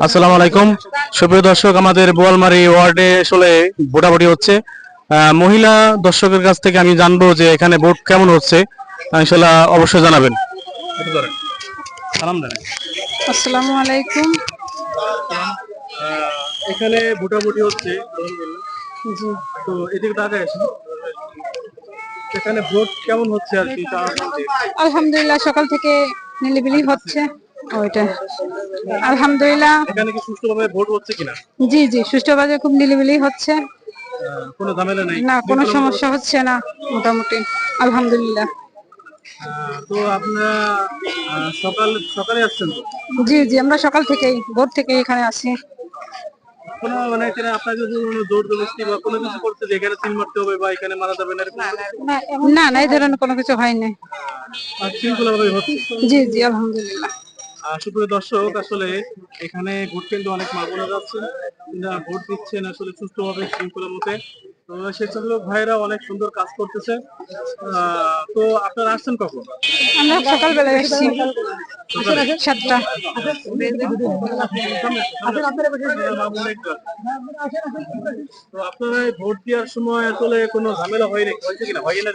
আসসালামু আলাইকুম সুপ্রিয় দর্শক, আমাদের বোয়ালমারী ওয়ার্ডে আসলে ভোটাভুটি হচ্ছে। মহিলা দর্শকের কাছ থেকে আমি জানবো যে এখানে ভোট কেমন হচ্ছে। ইনশাল্লাহ অবশ্যই জানাবেন। একটু ধরেন। সালাম দেন। আসসালামু আলাইকুম। এখানে ভোটাভুটি হচ্ছে, জি, তো এদিকে টাকা আসেন। এখানে ভোট কেমন হচ্ছে আর কি আলহামদুলিল্লাহ সকাল থেকে নিলিবিলি হচ্ছে। ওইটা আলহামদুলিল্লাহ। এখানে কি সুষ্ঠুভাবে ভোট হচ্ছে কিনা? জি জি, সুষ্ঠুভাবে খুব নিলিবিলি হচ্ছে, কোনো ঝামেলা নাই, না কোনো সমস্যা হচ্ছে না, মোটামুটি আলহামদুলিল্লাহ। তো আপনারা সকাল সকালে আসছেন তো? জি জি, আমরা সকাল থেকেই ভোর থেকে এখানে আছি। কোনো মানে এখানে আপনার যদি কোনো জোর জবরদস্তি বা কোনো কিছু করতে যে এখানে সিল মারতে হবে বা এখানে মারা যাবে না, এরকম না না, এই ধরনের কোনো কিছু হয়নি। শৃঙ্খলা ভাবে হচ্ছে। জি জি, আলহামদুলিল্লাহ। সুপ্রিয় দর্শক, আসলে এখানে ভোট কেন্দ্রে অনেক মা বোনেরা আছেন, ভোট দিচ্ছেন আসলে সুষ্ঠুভাবে শৃঙ্খলা মতে। তো স্বেচ্ছাসেবক ভাইরা অনেক সুন্দর কাজ করতেছে। তো আপনারা আসছেন কখন? আমরা সকালবেলায় এসেছি 7টা। তো আপনারা এই ভোট দেওয়ার সময় আসলে কোনো ঝামেলা হয়নি, হয়েছে কিনা, হয় না?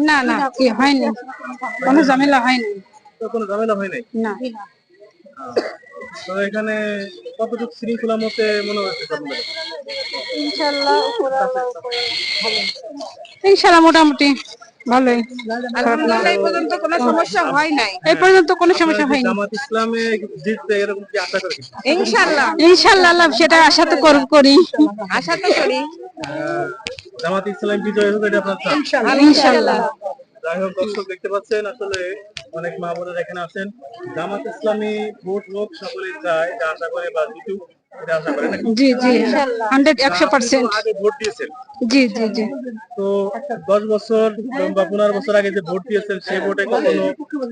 না না, কি হয়নি, কোনো ঝামেলা হয়নি। তো কোনো ঝামেলা হয় নাই। না, তো এখানে কতটুকু শৃঙ্খলা মতে মনে হচ্ছে আপনাদের? ইনশাআল্লাহ ইনশাআল্লাহ মোটামুটি ভালোই। এই পর্যন্ত কোনো সমস্যা হয় নাই। এই পর্যন্ত কোনো সমস্যা হয়নি। জামাত ইসলামে জিতবে এরকম কি আশা করেন? ইনশাআল্লাহ ইনশাআল্লাহ সেটা আশা তো করি। আশা তো করি। জামাত ইসলাম বিজয় হবে এটা আপনার চান? ইনশাআল্লাহ। যাই হোক দর্শক, দেখতে পাচ্ছেন আসলে অনেক মা বোনেরা এখানে আছেন। জামাত ইসলামী ভোট হোক সকলে চায়, এটা আশা করে বা জিতুক এটা আশা করে নাকি? জি জি, 100% আগে ভোট দিয়েছেন, জি জি জি। তো 10 বছর বা 15 বছর আগে যে ভোট দিয়েছেন সেই ভোটে কখনো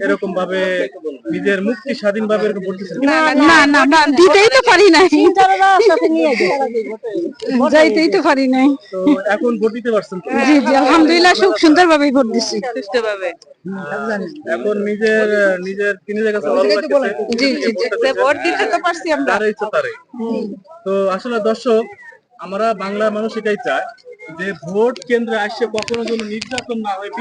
এরকম ভাবে নিজের মুক্তি স্বাধীন ভাবে এরকম ভোট দিয়েছেন? না না না, দিতেই তো পারি নাই, যাইতেই তো পারি নাই। তো এখন ভোট দিতে পারছেন তো? জি জি, আলহামদুলিল্লাহ খুব সুন্দরভাবে ভোট দিচ্ছি। সুষ্ঠুভাবে। এখন নিজের নিজের নিজের কাছে ভালো লাগছে। জি জি জি, ভোট দিতে তো পারছি আমরা। তার ইচ্ছা তারে। তো আসলে দর্শক, আমরা বাংলার মানুষ এটাই চায় যে ভোট কেন্দ্রে আসছে কখনো যেন নির্যাতন না হয়।